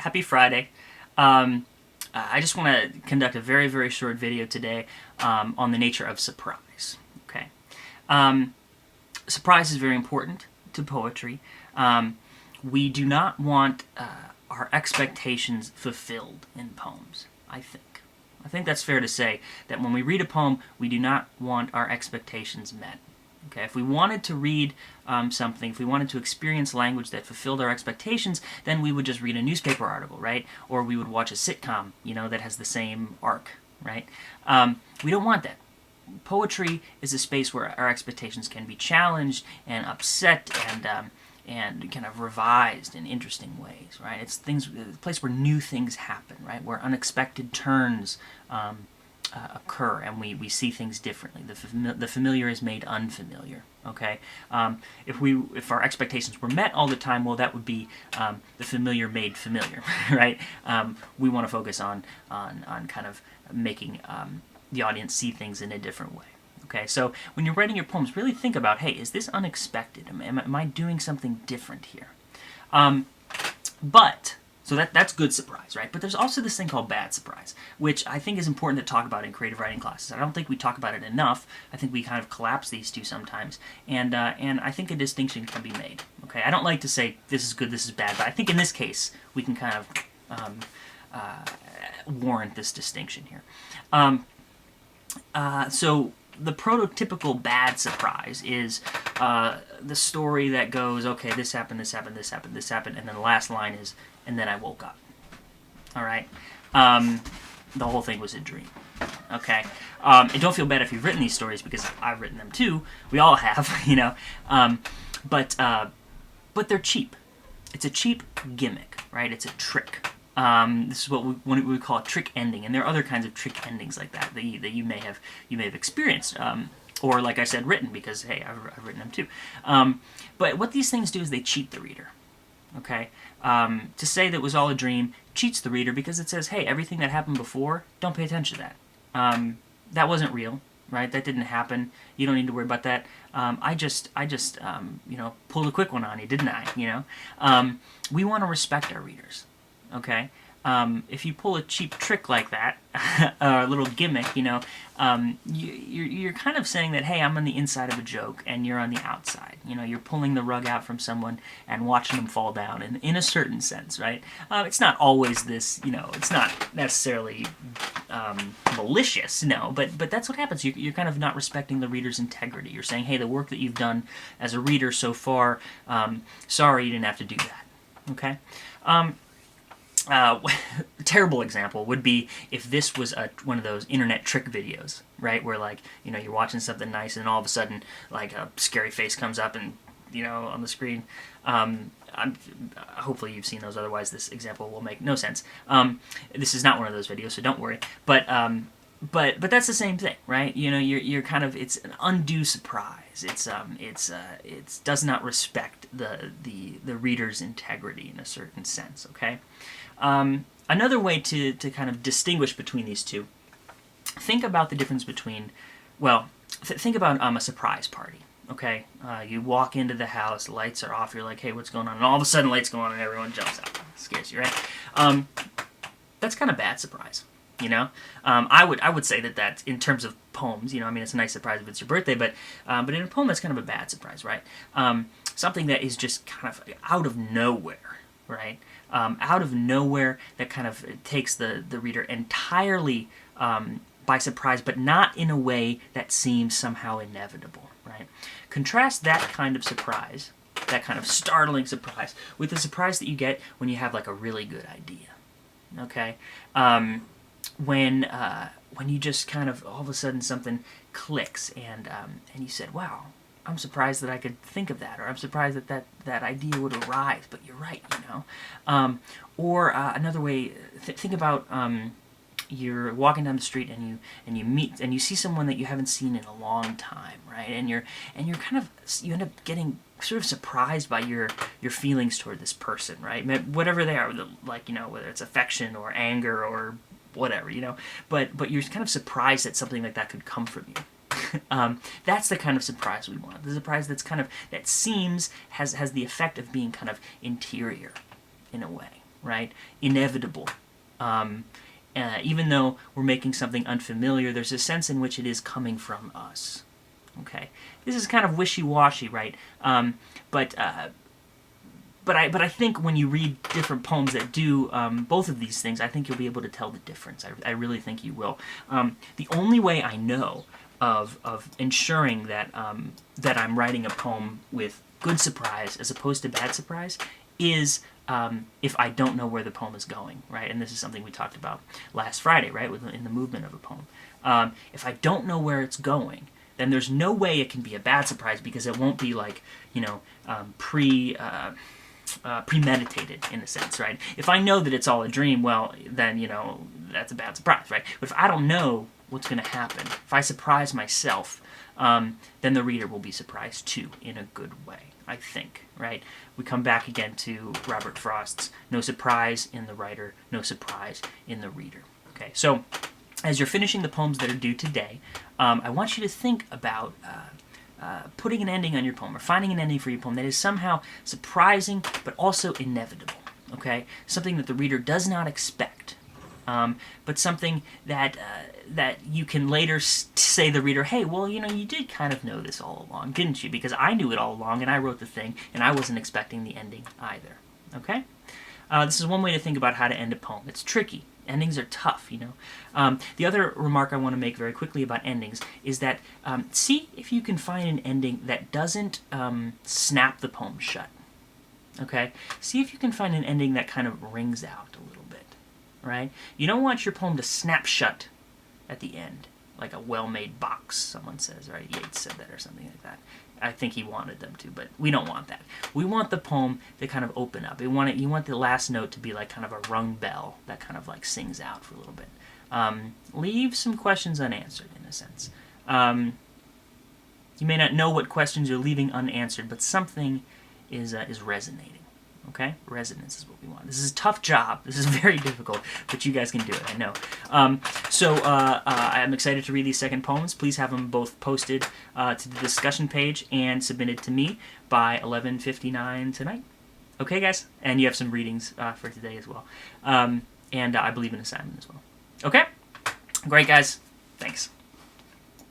Happy Friday. I just want to conduct a very, very short video today on the nature of surprise. Okay, surprise is very important to poetry. We do not want our expectations fulfilled in poems, I think. I think that's fair to say, that when we read a poem, we do not want our expectations met. Okay, if we wanted to read something, if we wanted to experience language that fulfilled our expectations, then we would just read a newspaper article, right? Or we would watch a sitcom, that has the same arc, right? We don't want that. Poetry is a space where our expectations can be challenged and upset and kind of revised in interesting ways, right? It's a place where new things happen, right? Where unexpected turns occur and we see things differently. The familiar is made unfamiliar. Okay, if our expectations were met all the time, well, that would be the familiar made familiar, right? We want to focus on kind of making the audience see things in a different way. Okay, so when you're writing your poems, really think about, hey, is this unexpected? Am I doing something different here? So that's good surprise, right? But there's also this thing called bad surprise, which I think is important to talk about in creative writing classes. I don't think we talk about it enough. I think we kind of collapse these two sometimes, and I think a distinction can be made. Okay, I don't like to say this is good, this is bad, but I think in this case we can kind of warrant this distinction here. So the prototypical bad surprise is the story that goes, okay, this happened, this happened, this happened, this happened, and then the last line is, and then I woke up. All right? The whole thing was a dream. Okay? And don't feel bad if you've written these stories, because I've written them too. We all have, but they're cheap. It's a cheap gimmick, right? It's a trick. This is what we call a trick ending, and there are other kinds of trick endings like that you may have experienced, or like I said, written, because hey, I've written them too. But what these things do is they cheat the reader. Okay, to say that it was all a dream cheats the reader, because it says, hey, everything that happened before, don't pay attention to that. That wasn't real, right? That didn't happen. You don't need to worry about that. I just pulled a quick one on you, didn't I? We want to respect our readers. Okay, if you pull a cheap trick like that, a little gimmick, you're kind of saying that, hey, I'm on the inside of a joke and you're on the outside. You're pulling the rug out from someone and watching them fall down, in a certain sense, right? It's not always this, it's not necessarily malicious, but that's what happens. You're kind of not respecting the reader's integrity. You're saying, hey, the work that you've done as a reader so far, sorry, you didn't have to do that. Okay. Terrible example would be if this was one of those internet trick videos, right? Where you're watching something nice and all of a sudden like a scary face comes up and on the screen. Hopefully you've seen those. Otherwise, this example will make no sense. This is not one of those videos, so don't worry. But that's the same thing, right? You're kind of, it's an undue surprise. It does not respect the reader's integrity in a certain sense. Okay. Another way to kind of distinguish between these two, think about the difference between, think about a surprise party. Okay, you walk into the house, lights are off, you're like, hey, what's going on? And all of a sudden lights go on and everyone jumps out. It scares you, right? That's kind of bad surprise. I would say that in terms of poems, it's a nice surprise if it's your birthday, but in a poem that's kind of a bad surprise, right? Something that is just kind of out of nowhere, right? Out of nowhere, that kind of takes the reader entirely by surprise, but not in a way that seems somehow inevitable, right? Contrast that kind of surprise, that kind of startling surprise, with the surprise that you get when you have like a really good idea, okay? When you just kind of all of a sudden something clicks and you said, wow, I'm surprised that I could think of that, or I'm surprised that idea would arise, but you're right, Or another way, think about you're walking down the street and you meet and you see someone that you haven't seen in a long time, right? And you end up getting sort of surprised by your feelings toward this person, right? Whatever they are, whether it's affection or anger or whatever, but you're kind of surprised that something like that could come from you. That's the kind of surprise we want. The surprise that seems has the effect of being kind of interior in a way, right? Inevitable. Even though we're making something unfamiliar, there's a sense in which it is coming from us. Okay, this is kind of wishy-washy, right? But I think when you read different poems that do both of these things, I think you'll be able to tell the difference. I really think you will. The only way I know of ensuring that that I'm writing a poem with good surprise as opposed to bad surprise is if I don't know where the poem is going, right? And this is something we talked about last Friday, right, in the movement of a poem. If I don't know where it's going, then there's no way it can be a bad surprise because it won't be like, you know, premeditated in a sense, right? If I know that it's all a dream, well, then, you know, that's a bad surprise, right? But if I don't know what's going to happen, if I surprise myself, then the reader will be surprised too, in a good way, I think, right? We come back again to Robert Frost's no surprise in the writer, no surprise in the reader. Okay, so as you're finishing the poems that are due today, I want you to think about putting an ending on your poem or finding an ending for your poem that is somehow surprising but also inevitable, okay? Something that the reader does not expect, but something that that you can later say to the reader, hey, well, you know, you did kind of know this all along, didn't you? Because I knew it all along and I wrote the thing and I wasn't expecting the ending either, okay? This is one way to think about how to end a poem. It's tricky. Endings are tough, you know. The other remark I want to make very quickly about endings is that see if you can find an ending that doesn't snap the poem shut. Okay? See if you can find an ending that kind of rings out a little bit, right? You don't want your poem to snap shut at the end, like a well-made box, someone says, right? Yeats said that or something like that. I think he wanted them to, but we don't want that. We want the poem to kind of open up. You want the last note to be like kind of a rung bell that kind of like sings out for a little bit. Leave some questions unanswered, in a sense. You may not know what questions you're leaving unanswered, but something is resonating. Okay? Resonance is what we want. This is a tough job. This is very difficult, but you guys can do it, I know. I'm excited to read these second poems. Please have them both posted to the discussion page and submitted to me by 11:59 tonight. Okay, guys? And you have some readings for today as well. And I believe in assignment as well. Okay? Great, guys. Thanks.